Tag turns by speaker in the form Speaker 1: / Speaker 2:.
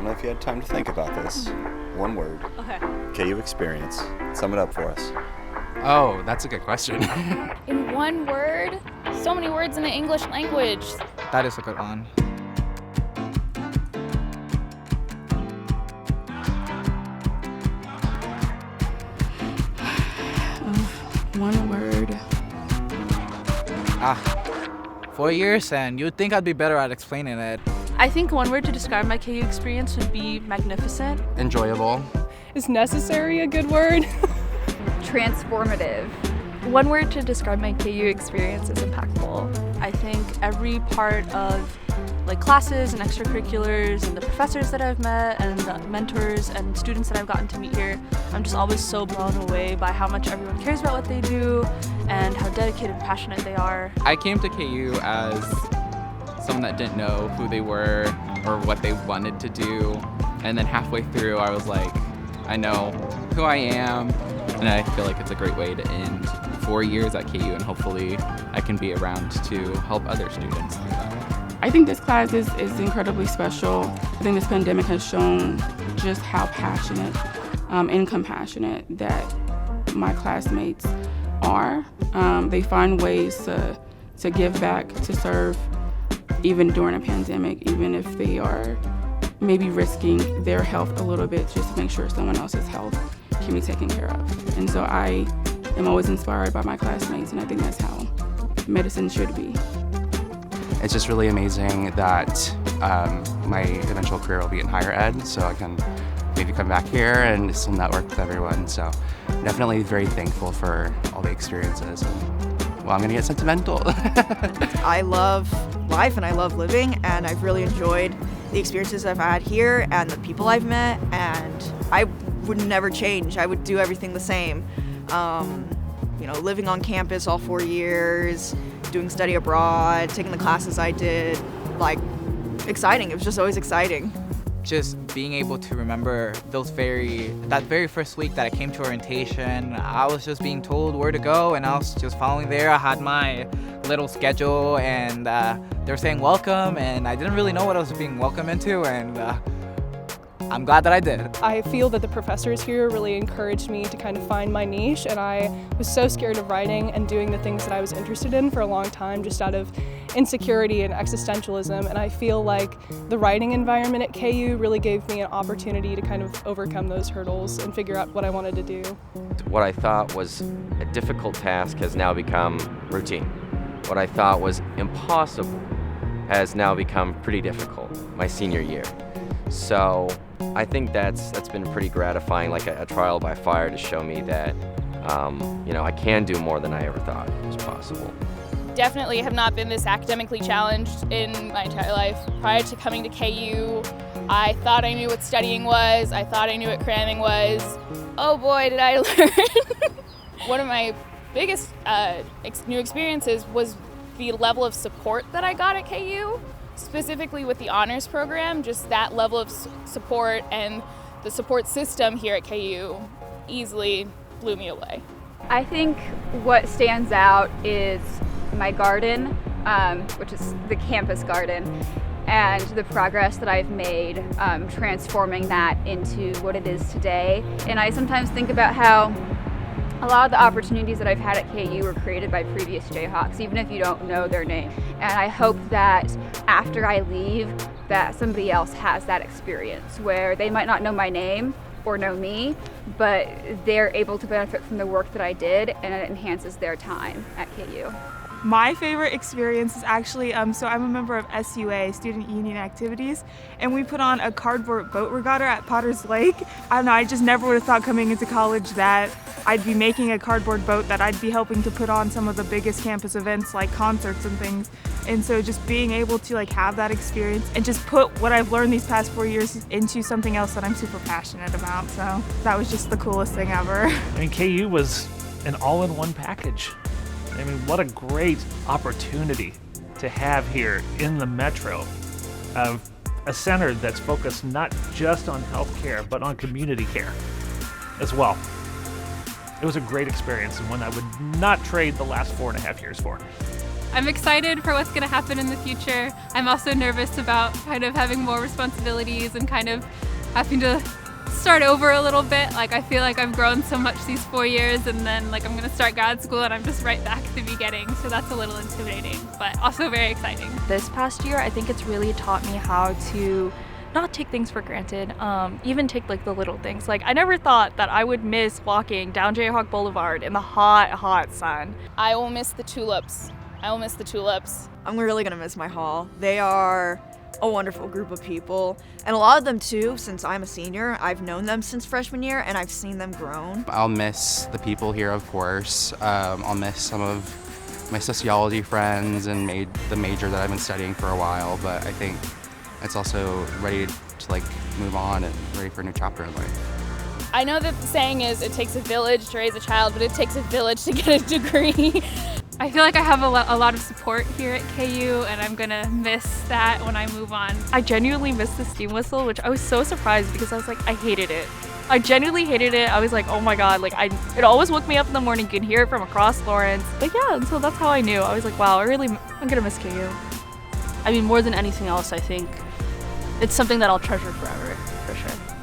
Speaker 1: don't know if you had time to think about this. One word.
Speaker 2: Okay.
Speaker 1: KU experience. Sum it up for us.
Speaker 3: Oh, that's a good question.
Speaker 4: In one word? So many words in the English language.
Speaker 3: That is a good one.
Speaker 5: One word.
Speaker 3: 4 years, and you'd think I'd be better at explaining it.
Speaker 2: I think one word to describe my KU experience would be magnificent.
Speaker 3: Enjoyable.
Speaker 6: Is necessary a good word?
Speaker 7: Transformative.
Speaker 2: One word to describe my KU experience is impactful. I think every part of classes and extracurriculars and the professors that I've met and the mentors and students that I've gotten to meet here, I'm just always so blown away by how much everyone cares about what they do and how dedicated and passionate they are.
Speaker 3: I came to KU as someone that didn't know who they were or what they wanted to do, and then halfway through I was like, I know who I am, and I feel like it's a great way to end 4 years at KU, and hopefully I can be around to help other students through that.
Speaker 5: I think this class is incredibly special. I think this pandemic has shown just how passionate and compassionate that my classmates are. They find ways to give back, to serve, even during a pandemic, even if they are maybe risking their health a little bit just to make sure someone else's health can be taken care of. And so I am always inspired by my classmates, and I think that's how medicine should be.
Speaker 8: It's just really amazing that my eventual career will be in higher ed, so I can maybe come back here and still network with everyone. So definitely very thankful for all the experiences. And, well, I'm gonna get sentimental.
Speaker 9: I love life and I love living, and I've really enjoyed the experiences I've had here and the people I've met, and I would never change. I would do everything the same. Living on campus all 4 years, doing study abroad, taking the classes I did, exciting. It was just always exciting.
Speaker 3: Just being able to remember that very first week that I came to orientation, I was just being told where to go, and I was just following there. I had my little schedule, and they were saying welcome, and I didn't really know what I was being welcomed into, and I'm glad that I did.
Speaker 6: I feel that the professors here really encouraged me to kind of find my niche, and I was so scared of writing and doing the things that I was interested in for a long time just out of insecurity and existentialism, and I feel like the writing environment at KU really gave me an opportunity to kind of overcome those hurdles and figure out what I wanted to do.
Speaker 10: What I thought was a difficult task has now become routine. What I thought was impossible has now become pretty difficult my senior year. So I think that's been pretty gratifying, like a trial by fire to show me that I can do more than I ever thought was possible.
Speaker 4: Definitely have not been this academically challenged in my entire life. Prior to coming to KU, I thought I knew what studying was. I thought I knew what cramming was. Oh boy, did I learn. One of my biggest new experiences was the level of support that I got at KU. Specifically with the honors program, just that level of support and the support system here at KU easily blew me away.
Speaker 7: I think what stands out is my garden, which is the campus garden, and the progress that I've made transforming that into what it is today. And I sometimes think about how a lot of the opportunities that I've had at KU were created by previous Jayhawks, even if you don't know their name. And I hope that after I leave, that somebody else has that experience where they might not know my name or know me, but they're able to benefit from the work that I did, and it enhances their time at KU.
Speaker 11: My favorite experience is actually, so I'm a member of SUA, Student Union Activities, and we put on a cardboard boat regatta at Potter's Lake. I don't know, I just never would have thought coming into college that I'd be making a cardboard boat, that I'd be helping to put on some of the biggest campus events like concerts and things. And so just being able to have that experience and just put what I've learned these past 4 years into something else that I'm super passionate about. So that was just the coolest thing ever.
Speaker 12: KU was an all-in-one package. What a great opportunity to have here in the metro of a center that's focused not just on healthcare, but on community care as well. It was a great experience and one I would not trade the last 4.5 years for.
Speaker 13: I'm excited for what's going to happen in the future. I'm also nervous about kind of having more responsibilities and kind of having to start over a little bit. Like, I feel like I've grown so much these 4 years, and then like I'm going to start grad school and I'm just right back at the beginning. So that's a little intimidating, but also very exciting.
Speaker 2: This past year, I think it's really taught me how to not take things for granted, even take like the little things. Like, I never thought that I would miss walking down Jayhawk Boulevard in the hot sun.
Speaker 4: I will miss the tulips. I will miss the tulips.
Speaker 9: I'm really gonna miss my hall. They are a wonderful group of people, and a lot of them too, since I'm a senior, I've known them since freshman year and I've seen them grown.
Speaker 8: I'll miss the people here, of course. I'll miss some of my sociology friends and the major that I've been studying for a while, but I think it's also ready to like move on and ready for a new chapter in life.
Speaker 4: I know that the saying is it takes a village to raise a child, but it takes a village to get a degree.
Speaker 13: I feel like I have a lot of support here at KU, and I'm gonna miss that when I move on.
Speaker 2: I genuinely missed the steam whistle, which I was so surprised because I was like, I hated it. I genuinely hated it. I was like, oh my god, like it always woke me up in the morning. You can hear it from across Lawrence. But yeah, and so that's how I knew. I was like, wow, I'm gonna miss KU.
Speaker 14: I mean, more than anything else, I think it's something that I'll treasure forever, for sure.